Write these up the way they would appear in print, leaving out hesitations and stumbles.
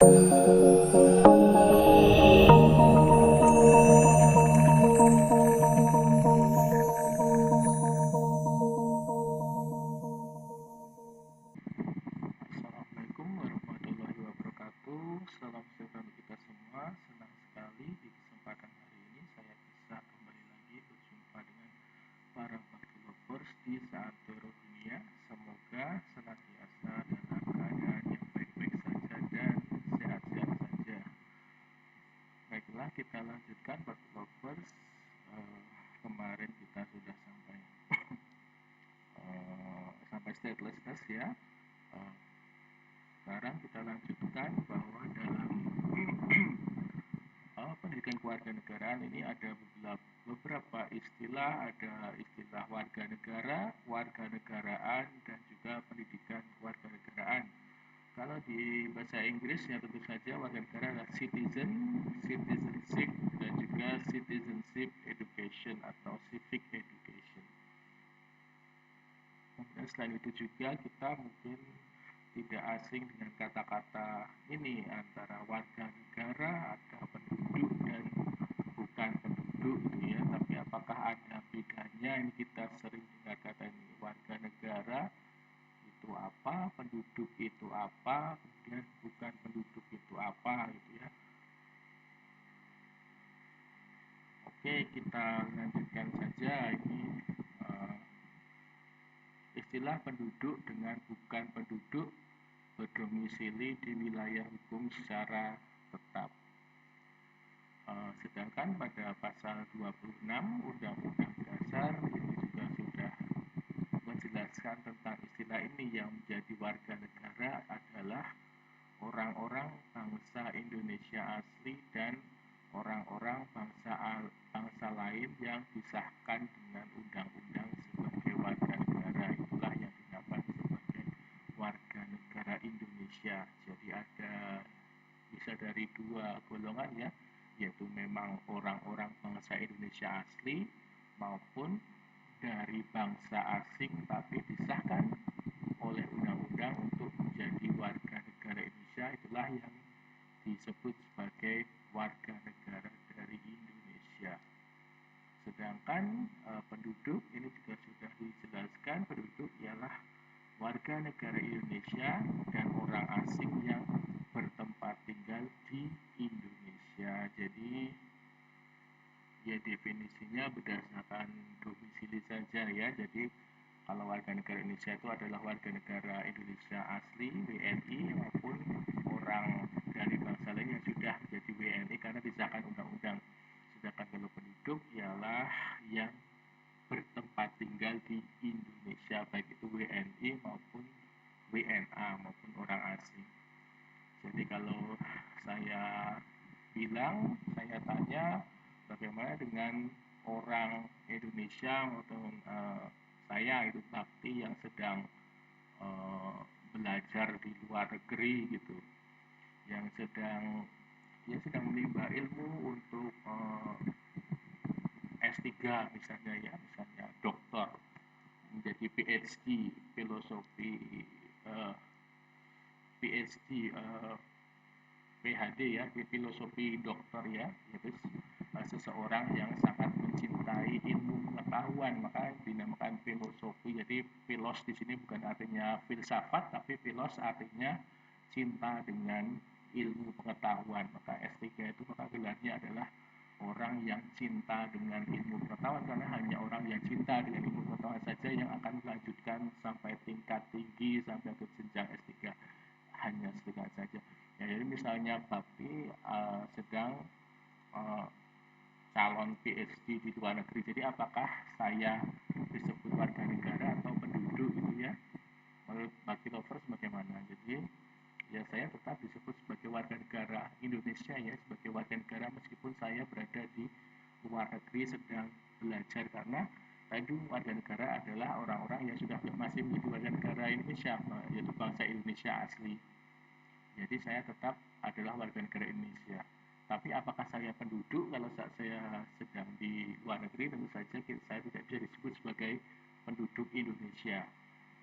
Assalamualaikum warahmatullahi wabarakatuh. Salam sejahtera kita semua. Senang sekali di kesempatan hari ini saya bisa kembali lagi berjumpa dengan para bakti lovers di seantero dunia. Semoga senantiasa dalam keadaan yang baik-baik saja dan sehat-sehat saja. Baiklah, kita lanjutkan bakti lovers. Kemarin kita sudah sampai statelessness ya. Uh, Sekarang kita lanjutkan bahwa dalam pendidikan kewarganegaraan ini ada beberapa istilah, ada istilah warga negara, warga negaraan, dan juga pendidikan kewarganegaraan. Kalau di bahasa Inggris ya tentu saja warga negara adalah citizen, citizenship, dan juga citizenship education atau civic education. Kemudian selain itu juga kita mungkin tidak asing dengan kata-kata ini antara warga negara atau penduduk dan bukan penduduk gitu ya. Tapi apakah ada bedanya? Ini kita sering dengar kata ini warga negara itu apa, penduduk itu apa, kemudian bukan penduduk itu apa gitu ya. Oke, kita lanjutkan saja ini istilah penduduk dengan bukan penduduk berdomisili di wilayah hukum secara tetap. Sedangkan pada pasal 26 Undang-Undang Dasar ini juga sudah menjelaskan tentang istilah ini, yang menjadi warga negara adalah orang-orang bangsa Indonesia asli dan orang-orang bangsa lain yang disahkan dengan undang-undang sebagai warga negara. Itulah yang dinamakan sebagai warga negara Indonesia. Jadi bisa dari dua golongan ya, yaitu memang orang-orang bangsa Indonesia asli maupun dari bangsa asing tapi disahkan oleh undang-undang untuk menjadi warga negara Indonesia. Itulah yang disebut sebagai warga negara dari Indonesia. Sedangkan penduduk ini juga sudah dijelaskan, penduduk ialah warga negara Indonesia dan orang asing yang bertempat tinggal di Indonesia. Jadi ya definisinya berdasarkan domisili saja ya. Jadi kalau warga negara Indonesia itu adalah warga negara Indonesia asli WNI maupun orang dari bangsa lain yang sudah menjadi WNI karena disahkan undang-undang. Sedangkan kalau penduduk ialah yang bertempat tinggal di Indonesia, baik itu WNI maupun WNA maupun orang asing. Jadi kalau saya saya tanya bagaimana dengan orang Indonesia atau saya itu bakti yang sedang belajar di luar negeri gitu, yang sedang menimba ilmu untuk S3 misalnya ya, misalnya doktor, menjadi PhD filosofi, uh, PhD PhD ya, di filosofi dokter ya, yaitu seseorang yang sangat mencintai ilmu pengetahuan, maka dinamakan filosofi. Jadi filos di sini bukan artinya filsafat, tapi filos artinya cinta dengan ilmu pengetahuan. Maka S3 itu maka gelarnya adalah orang yang cinta dengan ilmu pengetahuan, karena hanya orang yang cinta dengan ilmu pengetahuan saja yang akan melanjutkan sampai tingkat tinggi sampai ke jenjang S3, hanya sedikit saja ya. Jadi misalnya Bakti sedang uh, calon PhD di luar negeri, jadi apakah saya disebut warga negara atau penduduk gitu ya, menurut Bakti Lovers bagaimana? Jadi ya saya tetap disebut sebagai warga negara Indonesia ya, sebagai warga negara meskipun saya berada di luar negeri sedang belajar, karena tadi warga negara adalah orang-orang yang sudah masih menjadi warga negara Indonesia, yaitu bangsa Indonesia asli. Jadi saya tetap adalah warga negara Indonesia. Tapi apakah saya penduduk kalau saya sedang di luar negeri? Tentu saja saya tidak bisa disebut sebagai penduduk Indonesia,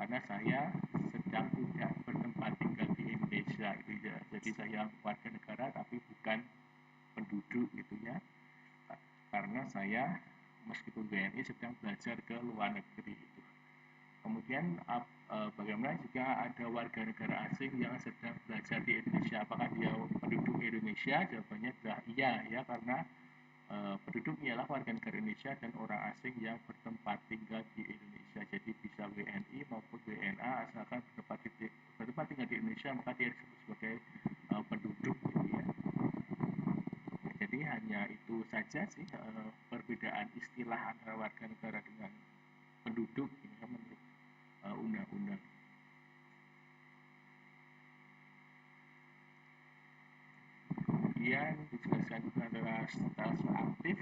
karena saya sedang tidak bertempat tinggal di Indonesia gitu ya. Jadi saya warga negara tapi bukan penduduk gitu ya. Karena saya meskipun WNI sedang belajar ke luar negeri gitu. Kemudian bagaimana jika ada warga negara asing yang sedang belajar di Indonesia? Apakah dia penduduk Indonesia? Jawabannya adalah iya ya, karena penduduk ialah warga negara Indonesia dan orang asing yang bertempat tinggal di Indonesia. Jadi bisa WNI maupun WNA asalkan bertempat tinggal di Indonesia, maka dia disebut sebagai penduduk gitu ya. Jadi hanya itu saja sih perbedaan istilah antara warga negara dengan penduduk ya, menurut undang-undang. Kemudian dijelaskan juga adalah stelsel aktif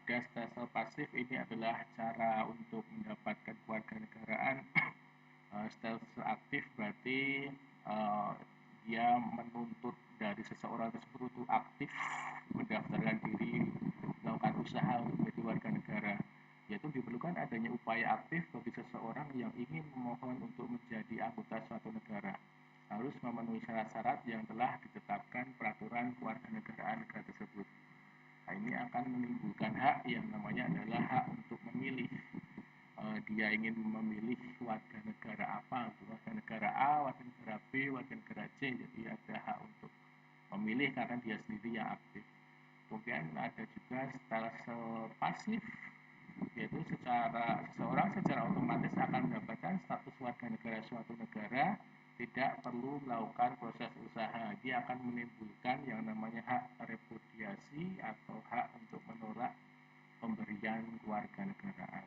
dan stelsel pasif. Ini adalah cara untuk mendapatkan kewarganegaraan. Stelsel aktif berarti dia menuntut dari seseorang tersebut untuk aktif mendaftarkan diri, melakukan usaha untuk menjadi warga negara. Yaitu diperlukan adanya upaya aktif bagi seseorang yang ingin memohon untuk menjadi anggota suatu negara. Harus memenuhi syarat-syarat yang telah ditetapkan peraturan kewarganegaraan negara tersebut. Nah, ini akan menimbulkan hak yang namanya adalah hak untuk memilih. Dia ingin memilih warga negara apa, warga negara A, warga negara B, warga negara C. Jadi ada hak untuk memilih karena dia sendiri yang aktif. Kemudian ada juga stelsel pasif, yaitu seseorang secara otomatis akan mendapatkan status warga negara suatu negara, tidak perlu melakukan proses usaha. Dia akan menimbulkan yang namanya hak repudiasi atau hak untuk menolak pemberian kewarganegaraan.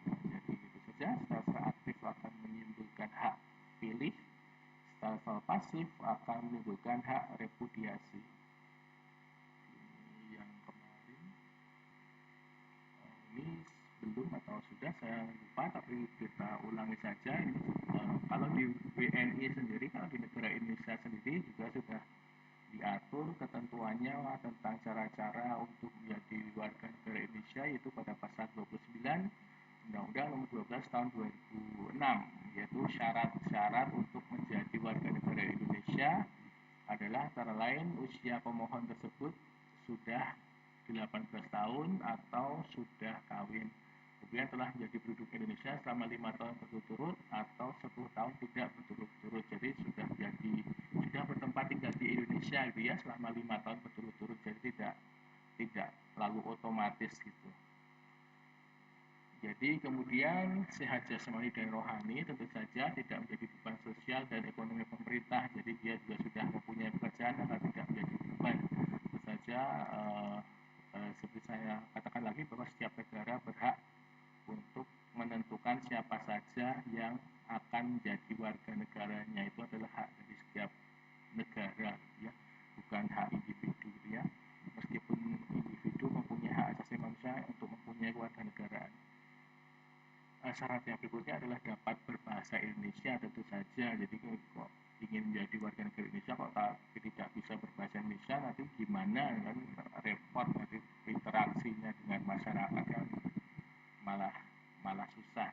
Jadi itu saja, stelsel aktif akan menimbulkan hak pilih, stelsel pasif akan menimbulkan hak repudiasi. Ini yang kemarin, ini belum atau sudah saya lupa, tapi kita ulangi saja. Ini kalau di WNI sendiri, kalau di negara Indonesia sendiri juga sudah diatur ketentuannya tentang cara-cara untuk menjadi warga negara Indonesia, yaitu pada pasal 29 Undang-Undang Nomor 12 Tahun 2006, yaitu syarat-syarat untuk menjadi warga negara Indonesia adalah antara lain usia pemohon tersebut sudah 18 tahun atau sudah kawin, kemudian telah menjadi penduduk Indonesia selama 5 tahun berturut-turut atau 10 tahun tidak berturut-turut. Jadi sudah bertempat tinggal di Indonesia gitu ya selama 5 tahun berturut-turut. Jadi tidak lalu otomatis gitu. Jadi kemudian sehat jasmani dan rohani tentu saja tidak menjadi beban sosial dan ekonomi pemerintah. Jadi dia juga sudah mempunyai pekerjaan agar tidak menjadi beban. Tentu saja seperti saya katakan lagi bahwa setiap negara berhak untuk menentukan siapa saja yang akan menjadi warga negaranya. Itu adalah hak dari setiap negara ya, bukan hak individu ya. Meskipun individu mempunyai hak asasi manusia untuk mempunyai warga negaraan. Syarat yang berikutnya adalah dapat berbahasa Indonesia tentu saja. Jadi kok ingin menjadi warga negara Indonesia kok tidak bisa berbahasa Indonesia, nanti gimana kan, repot nanti interaksinya dengan masyarakat kan malah malah susah.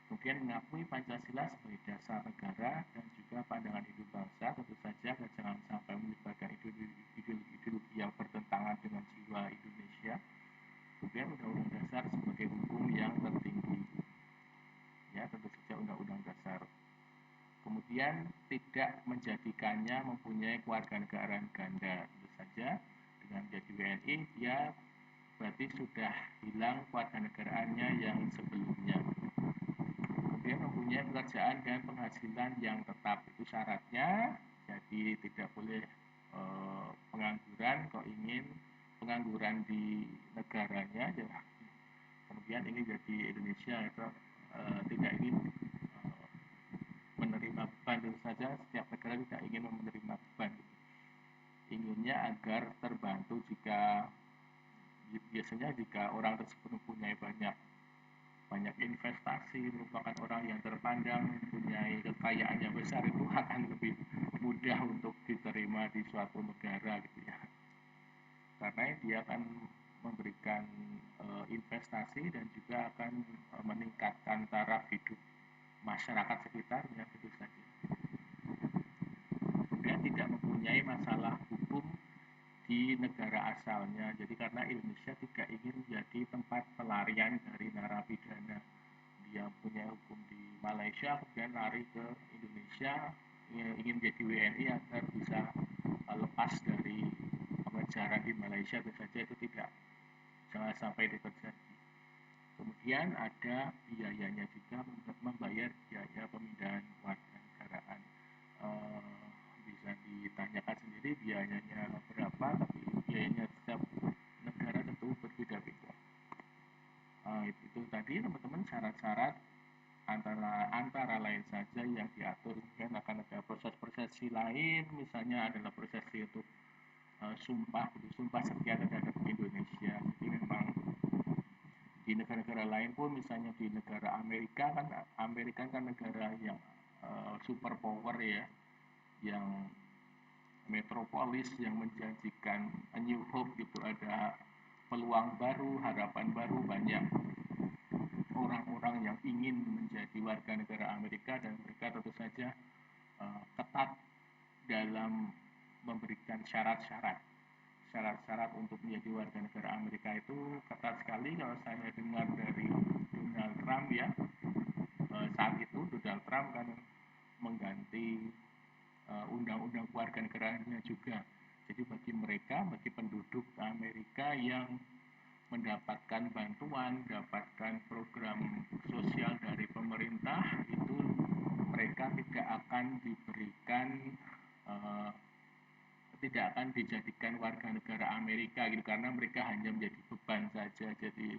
Kemudian mengakui Pancasila sebagai dasar negara dan juga pandangan hidup bangsa, tentu saja jangan sampai menyebarkan ideologi yang bertentangan dengan jiwa Indonesia. Kemudian Undang-Undang Dasar sebagai hukum yang tertinggi, ya tentu saja Undang-Undang Dasar. Kemudian tidak menjadikannya mempunyai kewarganegaraan ganda, tentu saja dengan menjadi WNI dia berarti sudah hilang kewarganegaraannya yang sebelumnya. Kemudian mempunyai pekerjaan dan penghasilan yang tetap, itu syaratnya. Jadi tidak boleh pengangguran kalau ingin pengangguran di negaranya ya. Kemudian ini jadi Indonesia itu tidak ingin menerima beban, tentu saja setiap negara tidak ingin menerima beban, inginnya agar terbantu. Biasanya jika orang tersebut mempunyai banyak investasi, merupakan orang yang terpandang, mempunyai kekayaan yang besar, itu akan lebih mudah untuk diterima di suatu negara gitu ya, karena dia akan memberikan investasi dan juga akan meningkatkan taraf hidup masyarakat sekitarnya gitu saja. di negara asalnya. Jadi karena Indonesia tidak ingin menjadi tempat pelarian dari narapidana. Dia punya hukum di Malaysia, kemudian lari ke Indonesia, ingin jadi WNI agar bisa lepas dari pengejaran di Malaysia. Tentu saja itu tidak, jangan sampai terjadi. Kemudian ada biayanya juga, membayar biaya pemindahan warga negaraan. Bisa ditanyakan sendiri biayanya berapa, tapi biayanya setiap negara tentu berbeda-beda. Itu tadi teman-teman syarat-syarat antara lain saja yang diatur. Kemudian akan ada proses-prosesi lain, misalnya adalah prosesi untuk sumpah setia terhadap Indonesia. Jadi memang di negara-negara lain pun, misalnya di negara Amerika kan negara yang super power ya, yang metropolis, yang menjanjikan a new hope gitu, ada peluang baru, harapan baru, banyak orang-orang yang ingin menjadi warga negara Amerika, dan mereka tentu saja ketat dalam memberikan syarat-syarat untuk menjadi warga negara Amerika itu ketat sekali. Kalau saya dengar dari Donald Trump ya, saat itu Donald Trump kan mengganti undang-undang warga negaranya juga. Jadi bagi penduduk Amerika yang mendapatkan bantuan, mendapatkan program sosial dari pemerintah, itu mereka tidak akan dijadikan warga negara Amerika gitu, karena mereka hanya menjadi beban saja. Jadi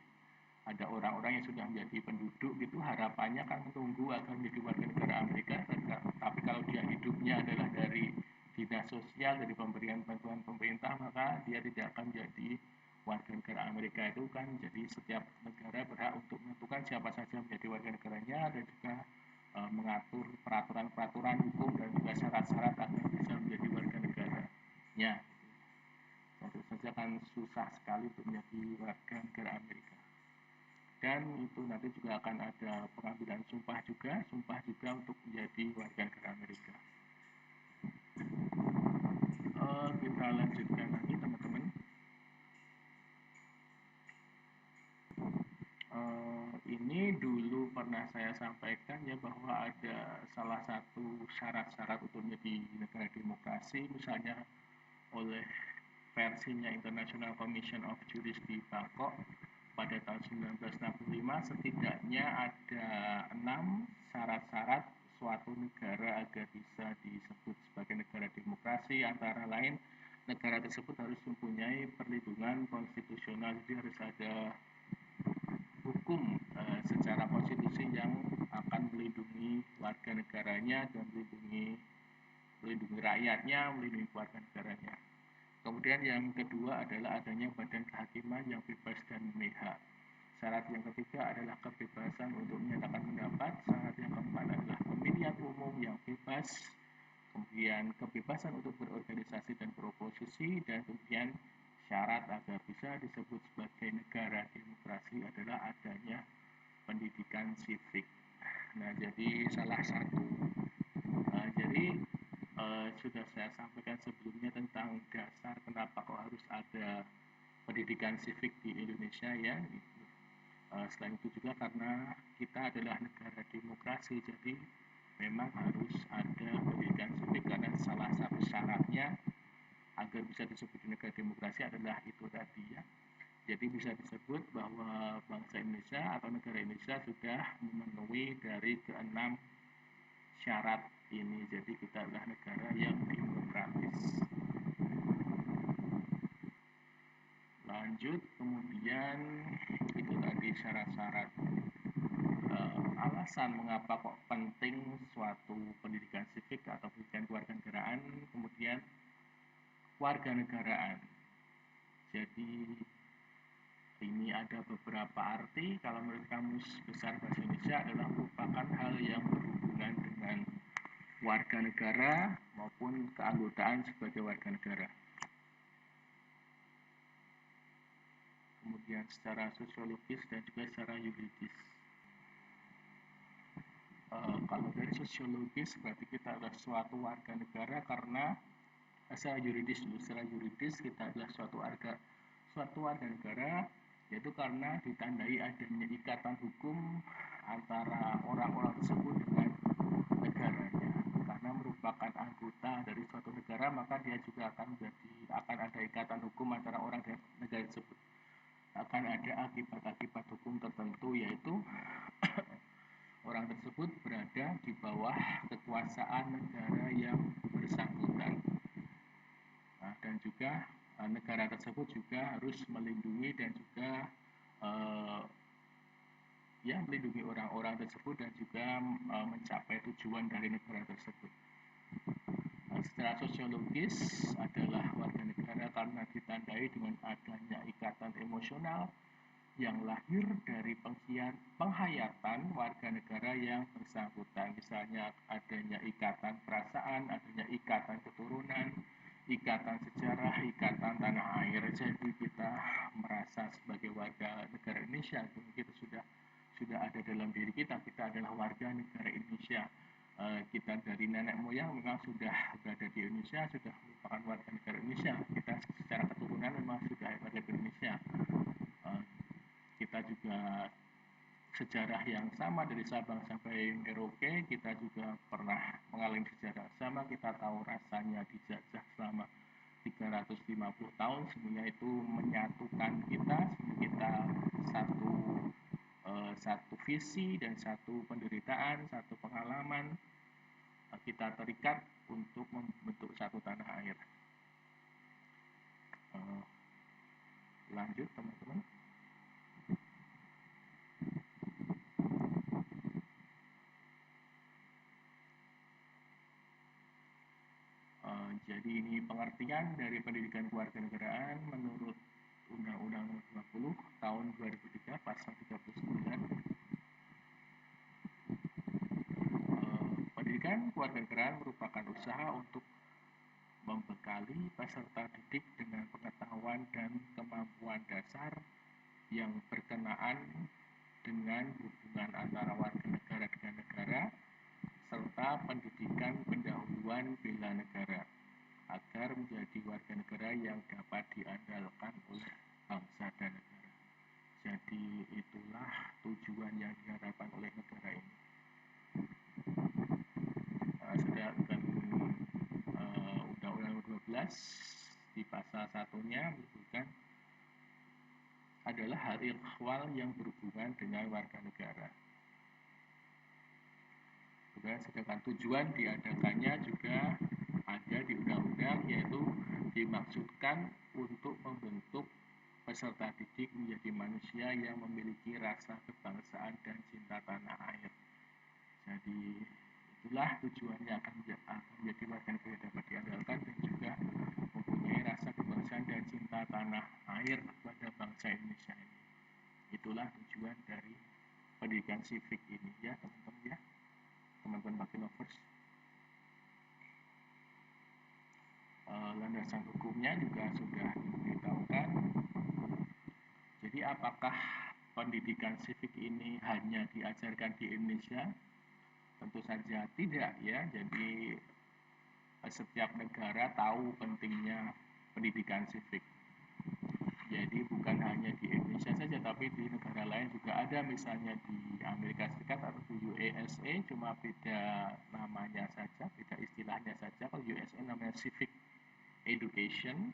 ada orang-orang yang sudah menjadi penduduk gitu, harapannya kan menunggu agar menjadi warga negara Amerika, tapi kalau dia hidupnya adalah dari dinas sosial, dari pemberian bantuan pemerintah, maka dia tidak akan menjadi warga negara Amerika. Itu kan jadi setiap negara berhak untuk menentukan siapa saja menjadi warga negaranya, dan juga mengatur peraturan-peraturan hukum dan juga syarat-syarat agar bisa menjadi warga negaranya. Tentu saja kan susah sekali untuk menjadi warga negara Amerika. Dan itu nanti juga akan ada pengambilan sumpah juga untuk menjadi warga negara Amerika. Kita lanjutkan lagi teman-teman. Ini dulu pernah saya sampaikan ya, bahwa ada salah satu syarat-syarat untuk menjadi negara demokrasi, misalnya oleh versinya International Commission of Jurists di Bangkok pada tahun 1965, setidaknya ada 6 syarat-syarat suatu negara agar bisa disebut sebagai negara demokrasi. Antara lain, negara tersebut harus mempunyai perlindungan konstitusional, jadi harus ada hukum secara konstitusi yang akan melindungi warga negaranya dan melindungi rakyatnya, melindungi warga negaranya. Kemudian yang kedua adalah adanya badan kehakiman yang bebas dan memihak. Syarat yang ketiga adalah kebebasan untuk menyatakan pendapat. Syarat yang keempat adalah pemilihan umum yang bebas. Kemudian kebebasan untuk berorganisasi dan beroposisi. Dan kemudian syarat agar bisa disebut sebagai negara demokrasi adalah adanya pendidikan sivik. Nah, jadi salah satu sudah saya sampaikan sebelumnya tentang dasar kenapa kok harus ada pendidikan sivik di Indonesia ya. Selain itu juga karena kita adalah negara demokrasi, jadi memang harus ada pendidikan sivik, karena salah satu syaratnya agar bisa disebut negara demokrasi adalah itu tadi ya. Jadi bisa disebut bahwa bangsa Indonesia atau negara Indonesia sudah memenuhi dari keenam syarat ini. Jadi kita adalah negara yang demokratis. Lanjut, kemudian itu tadi syarat-syarat alasan mengapa kok penting suatu pendidikan sivik atau pendidikan kewarganegaraan. Kemudian warganegaraan. Jadi ini ada beberapa arti. Kalau menurut Kamus Besar Bahasa Indonesia adalah merupakan hal yang berhubungan dengan warga negara maupun keanggotaan sebagai warga negara. Kemudian secara sosiologis dan juga secara yuridis. Kalau dari sosiologis berarti kita adalah suatu warga negara karena secara yuridis dulu. Secara yuridis kita adalah suatu warga negara, yaitu karena ditandai adanya ikatan hukum antara orang-orang tersebut dengan negaranya. Karena merupakan anggota dari suatu negara, maka dia juga akan ada ikatan hukum antara orang dan negara tersebut. Akan ada akibat-akibat hukum tertentu, yaitu orang tersebut berada di bawah kekuasaan negara yang bersangkutan. Nah, dan juga negara tersebut juga harus melindungi dan juga melindungi orang-orang tersebut dan juga mencapai tujuan dari negara tersebut. Secara sosiologis adalah warga negara karena ditandai dengan adanya ikatan emosional yang lahir dari penghayatan warga negara yang bersangkutan. Misalnya adanya ikatan perasaan, adanya ikatan keturunan, ikatan sejarah, ikatan tanah air. Jadi kita merasa sebagai warga negara Indonesia, kita sudah ada dalam diri kita adalah warga negara Indonesia. Kita dari nenek moyang memang sudah berada di Indonesia, sudah merupakan warga negara Indonesia. Kita secara keturunan memang sudah warga Indonesia. Kita juga sejarah yang sama dari Sabang sampai Merauke, kita juga pernah mengalami sejarah sama, kita tahu rasanya dijajah selama 350 tahun, semuanya itu menyatukan kita, kita satu visi dan satu penderitaan, satu pengalaman, kita terikat untuk membentuk satu tanah air. Lanjut teman-teman. Jadi ini pengertian dari pendidikan kewarganegaraan menurut Undang-Undang 20 tahun 2003 pasal 39. Pendidikan kewarganegaraan merupakan usaha untuk membekali peserta didik dengan pengetahuan dan kemampuan dasar yang berkenaan dengan hubungan antara warga negara dengan negara serta pendidikan pendahuluan bela negara agar menjadi warga negara yang dapat diandalkan oleh bangsa dan negara. Jadi itulah tujuan yang diharapkan oleh negara ini. Sedangkan Undang-Undang 12 di pasal 1-nya menyebutkan adalah hal ikhwal yang berhubungan dengan warga negara. Sedangkan tujuan diadakannya juga ada di undang-undang, yaitu dimaksudkan untuk membentuk peserta didik menjadi manusia yang memiliki rasa kebangsaan dan cinta tanah air. Jadi itulah tujuannya akan menjadi warga negara dapat diandalkan dan juga mempunyai rasa kebangsaan dan cinta tanah air pada bangsa Indonesia ini. Itulah tujuan dari pendidikan civic ini, ya teman-teman, ya teman-teman Bakti Lovers. Landasan hukumnya juga sudah diberitahukan. Jadi apakah pendidikan civic ini hanya diajarkan di Indonesia? Tentu saja tidak, ya. Jadi setiap negara tahu pentingnya pendidikan civic. Jadi bukan hanya di Indonesia saja, tapi di negara lain juga ada, misalnya di Amerika Serikat atau di USA, cuma beda namanya saja, beda istilahnya saja. Kalau USA namanya civic education,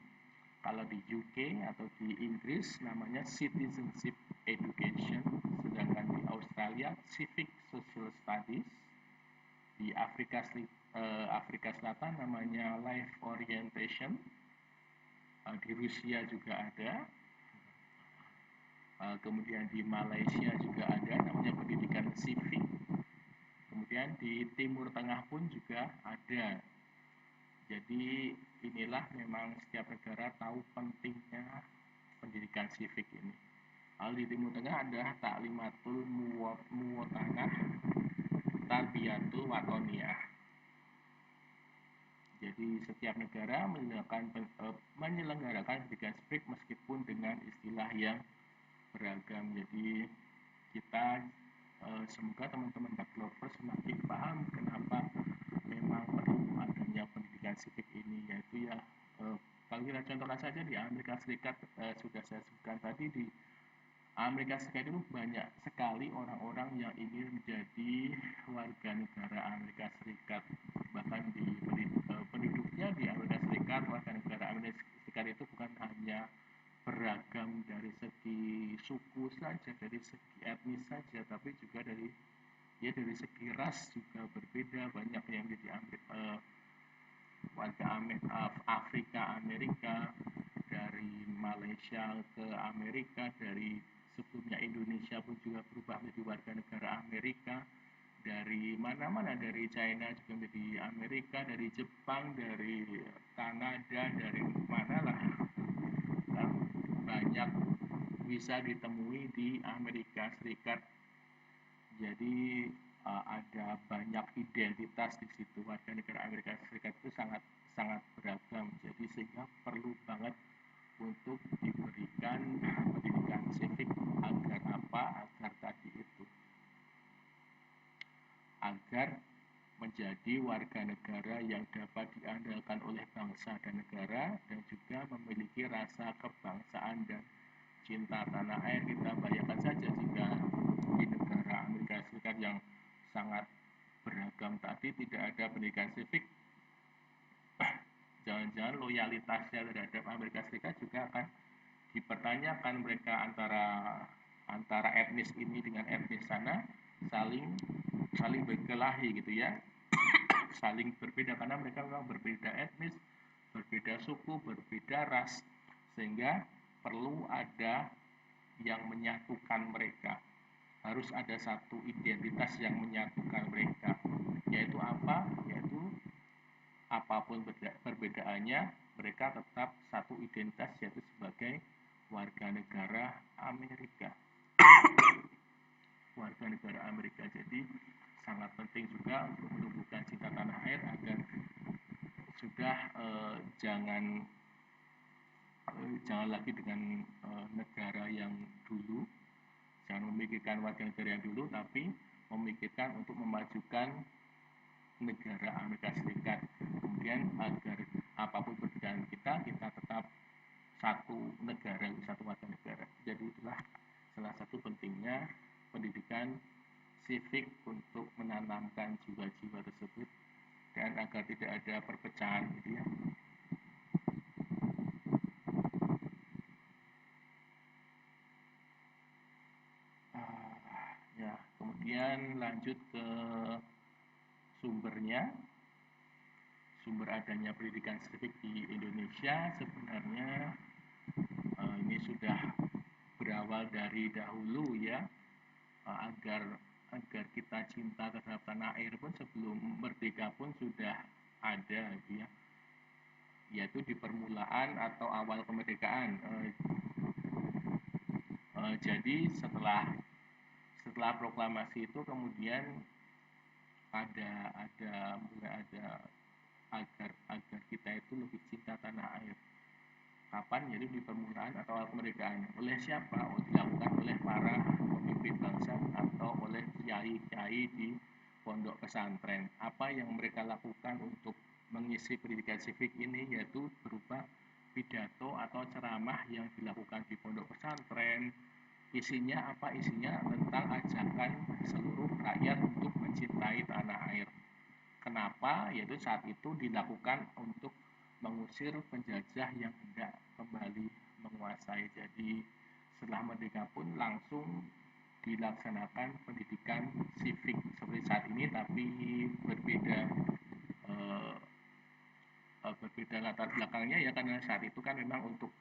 kalau di UK atau di Inggris namanya citizenship education, sedangkan di Australia civic social studies, di Afrika Selatan namanya life orientation, di Rusia juga ada, kemudian di Malaysia juga ada namanya pendidikan civic, kemudian di Timur Tengah pun juga ada. Jadi inilah memang setiap negara tahu pentingnya pendidikan civic ini. Di Timur Tengah ada Ta'limatul Muwatanah Tarbiyatul Watoniyah. Jadi setiap negara menyelenggarakan pendidikan civic meskipun dengan istilah yang beragam. Jadi kita semoga teman-teman Bakti Lovers semakin paham kenapa memang perlu adanya pendidikan pendidikan civic ini, yaitu ya kalau kita contohkan saja di Amerika Serikat, sudah saya sebutkan tadi, di Amerika Serikat itu banyak sekali orang-orang yang ingin menjadi warga negara Amerika Serikat. Bahkan di penduduknya di Amerika Serikat, warga negara Amerika Serikat itu bukan hanya beragam dari segi suku saja, dari segi etnis saja, tapi juga dari segi ras juga berbeda. Banyak yang jadi warga Afrika Amerika, dari Malaysia ke Amerika, dari sebelumnya Indonesia pun juga berubah menjadi warga negara Amerika, dari mana-mana, dari China juga menjadi Amerika, dari Jepang, dari Kanada, dari mana lah, banyak bisa ditemui di Amerika Serikat. Jadi ada banyak identitas di situ. Warga negara Amerika Serikat itu sangat sangat beragam. Jadi sehingga perlu banget untuk diberikan pendidikan civic. Agar apa? Agar tadi itu, agar menjadi warga negara yang dapat diandalkan oleh bangsa dan negara, dan juga memiliki rasa kebangsaan dan cinta tanah air. Kita bayangkan saja jika di negara Amerika Serikat yang sangat beragam tadi tidak ada pendidikan civic, jangan-jangan loyalitasnya terhadap Amerika Serikat juga akan dipertanyakan. Mereka antara etnis ini dengan etnis sana saling berkelahi gitu ya, saling berbeda karena mereka memang berbeda etnis, berbeda suku, berbeda ras, sehingga perlu ada yang menyatukan mereka. Harus ada satu identitas yang menyatukan mereka, yaitu apa? Yaitu apapun perbedaannya, mereka tetap satu identitas, yaitu sebagai warga negara Amerika. Warga negara Amerika. Jadi sangat penting juga untuk menumbuhkan cinta tanah air, agar sudah jangan lagi dengan negara yang dulu, jangan memikirkan warga negara yang dulu, tapi memikirkan untuk memajukan negara Amerika Serikat. Kemudian agar apapun perbedaan kita tetap satu negara, satu warga negara. Jadi itulah salah satu pentingnya pendidikan civic untuk menanamkan jiwa-jiwa tersebut, dan agar tidak ada perpecahan gitu ya. Ya, kemudian lanjut ke sumbernya. Sumber adanya pendidikan civic di Indonesia sebenarnya ini sudah berawal dari dahulu ya, agar kita cinta terhadap tanah air pun sebelum merdeka pun sudah ada gitu ya, yaitu di permulaan atau awal kemerdekaan. Jadi setelah proklamasi itu kemudian mulai ada agar kita itu lebih cinta tanah air. Kapan? Jadi di permulaan atau awal kemerdekaan. Oleh siapa? Dilakukan oleh para pemimpin bangsa atau oleh kiai-kiai di pondok pesantren. Apa yang mereka lakukan untuk mengisi pendidikan civic ini, yaitu berupa pidato atau ceramah yang dilakukan di pondok pesantren. Isinya apa? Isinya tentang ajakan seluruh rakyat untuk mencintai tanah air. Kenapa? Yaitu saat itu dilakukan untuk mengusir penjajah yang hendak kembali menguasai. Jadi setelah merdeka pun langsung dilaksanakan pendidikan civic seperti saat ini, tapi berbeda latar belakangnya ya, karena saat itu kan memang untuk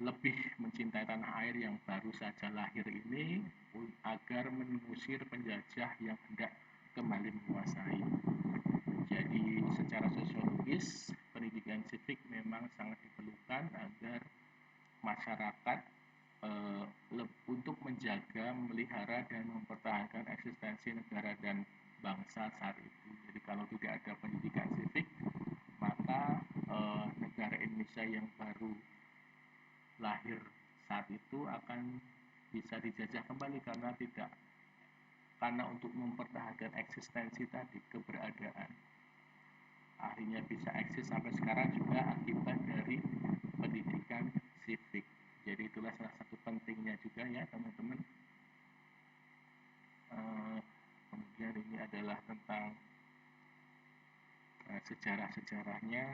lebih mencintai tanah air yang baru saja lahir ini, agar mengusir penjajah yang hendak kembali menguasai. Jadi secara sosiologis pendidikan civic memang sangat diperlukan agar masyarakat untuk menjaga, memelihara, dan mempertahankan eksistensi negara dan bangsa saat itu. Jadi kalau tidak ada pendidikan civic, maka negara Indonesia yang baru lahir saat itu akan bisa dijajah kembali, karena untuk mempertahankan eksistensi tadi, keberadaan. akhirnya bisa eksis sampai sekarang juga akibat dari pendidikan civic. Jadi itulah salah satu pentingnya juga ya teman-teman. Kemudian ini adalah tentang sejarah-sejarahnya.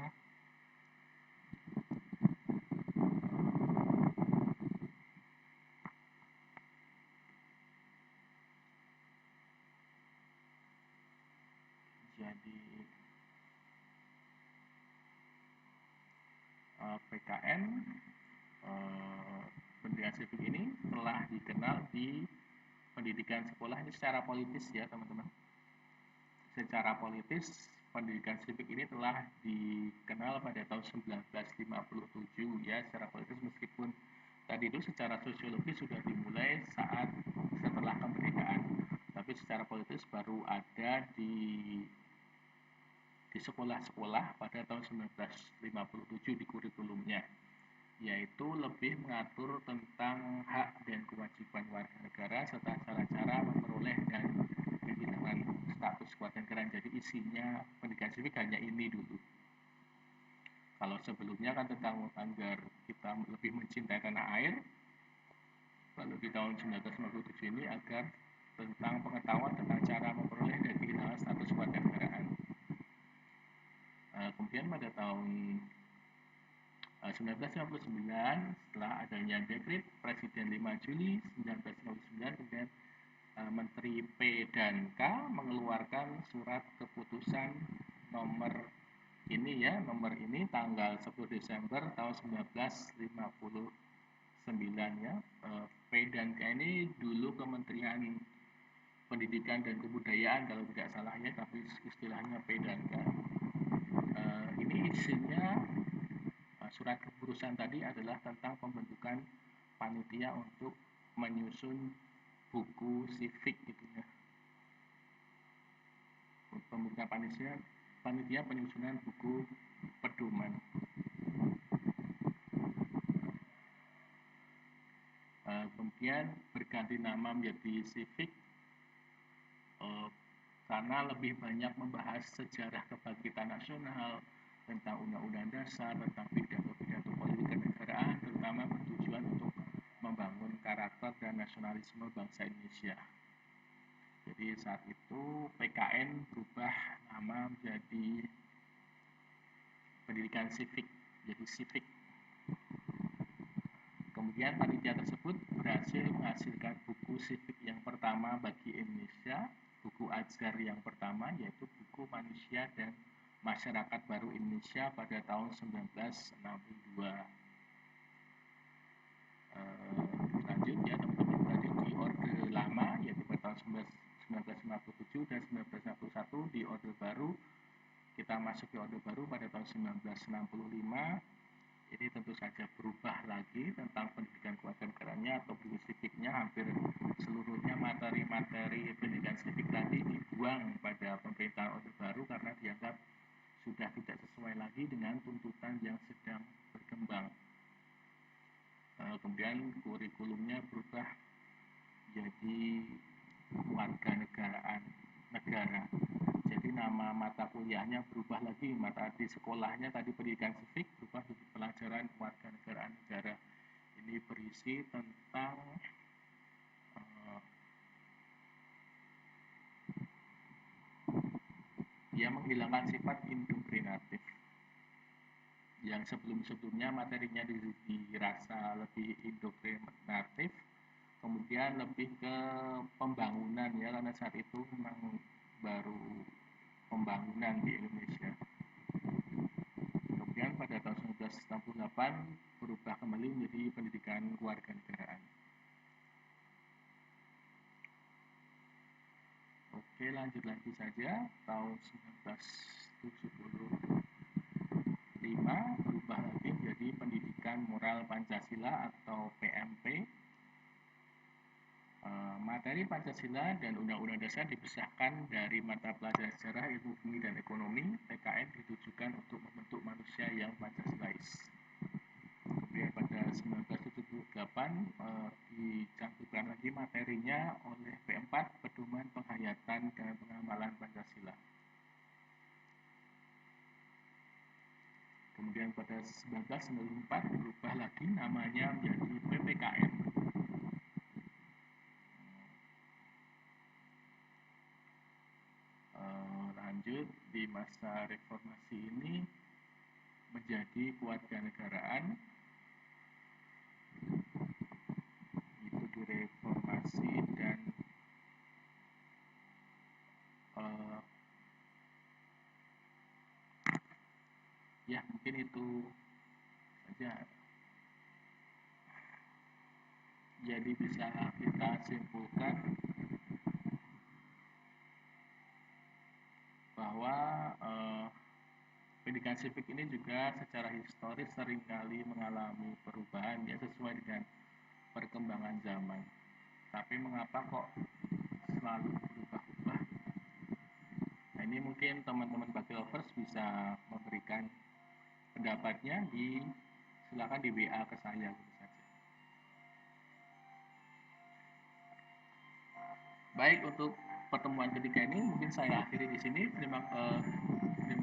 Jadi PKN pendidikan civic ini telah dikenal di pendidikan sekolah ini secara politis ya teman-teman. Secara politis pendidikan civic ini telah dikenal pada tahun 1957 ya secara politis, meskipun tadi itu secara sosiologi sudah dimulai saat setelah kemerdekaan, tapi secara politis baru ada di sekolah-sekolah pada tahun 1957 di kurikulumnya, yaitu lebih mengatur tentang hak dan kewajiban warga negara serta cara-cara memperoleh dan kehilangan status warga negara. Jadi isinya pendidikan civic hanya ini dulu. Kalau sebelumnya kan tentang agar kita lebih mencintai tanah air, lalu di tahun 1957 ini agar tentang pengetahuan tentang cara memperoleh dan kehilangan status warga negaraan. Kemudian pada tahun 1959 setelah adanya dekret Presiden 5 Juli 1959, kemudian Menteri P dan K mengeluarkan surat keputusan nomor ini tanggal 10 Desember tahun 1959 ya. P dan K ini dulu Kementerian Pendidikan dan Kebudayaan kalau tidak salah ya, tapi istilahnya P dan K. Ini isinya surat keputusan tadi adalah tentang pembentukan panitia untuk menyusun buku civic gitu ya. Pembentukan panitia penyusunan buku pedoman. Kemudian berganti nama menjadi civic karena lebih banyak membahas sejarah kebangkitan nasional, tentang undang-undang dasar, tentang pidato-pidato politik kenegaraan, terutama bertujuan untuk membangun karakter dan nasionalisme bangsa Indonesia. Jadi saat itu PKN berubah nama menjadi pendidikan civic, jadi civic. Kemudian panitia tersebut berhasil menghasilkan buku civic yang pertama bagi Indonesia, buku ajar yang pertama, yaitu buku Manusia dan Masyarakat Baru Indonesia pada tahun 1962. Lanjut ya teman-teman, tadi di orde lama yaitu pada tahun 1957 dan 1961, di orde baru kita masuk ke orde baru pada tahun 1965. Ini tentu saja berubah lagi tentang pendidikan kewarganegaraannya atau buku civicnya. Hampir seluruhnya materi-materi pendidikan civic tadi dibuang pada pemerintahan orde baru karena dianggap sudah tidak sesuai lagi dengan tuntutan yang sedang berkembang. Kemudian kurikulumnya berubah jadi kewarganegaraan negara. Jadi nama mata kuliahnya berubah lagi, mata di sekolahnya tadi pendidikan civic berubah jadi pelajaran kewarganegaraan negara. Ini berisi tentang dia menghilangkan sifat indoktrinatif. Yang sebelum-sebelumnya materinya dirasa lebih indoktrinatif, kemudian lebih ke pembangunan ya, karena saat itu memang baru pembangunan di Indonesia. Kemudian pada tahun 1968 berubah kembali menjadi pendidikan kewarganegaraan. Oke, lanjut lagi saja. Tahun 1975 berubah lagi menjadi pendidikan moral Pancasila atau PMP. Materi Pancasila dan Undang-Undang Dasar dipisahkan dari mata pelajaran sejarah, ilmu bumi dan ekonomi. PKN ditujukan untuk membentuk manusia yang Pancasilais. Kemudian pada 1978 dicantumkan lagi materinya oleh P4, Pedoman Penghayatan dan Pengamalan Pancasila. Kemudian pada 1994 berubah lagi namanya menjadi PPKN. Lanjut, di masa reformasi ini menjadi kewarganegaraan, itu direformasi dan ya mungkin itu saja. Jadi bisa kita simpulkan bahwa pendidikan sipik ini juga secara historis seringkali mengalami perubahan ya sesuai dengan perkembangan zaman. Tapi mengapa kok selalu berubah-ubah? Nah, ini mungkin teman-teman Bakti Lovers bisa memberikan pendapatnya silakan di WA ke saya gitu saja. Baik, untuk pertemuan ketiga ini mungkin saya akhiri di sini. Terima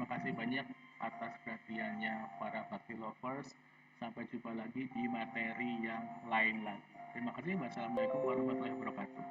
kasih banyak atas perhatiannya para Bakti Lovers. Sampai jumpa lagi di materi yang lain lagi. Terima kasih. Wassalamualaikum warahmatullahi wabarakatuh.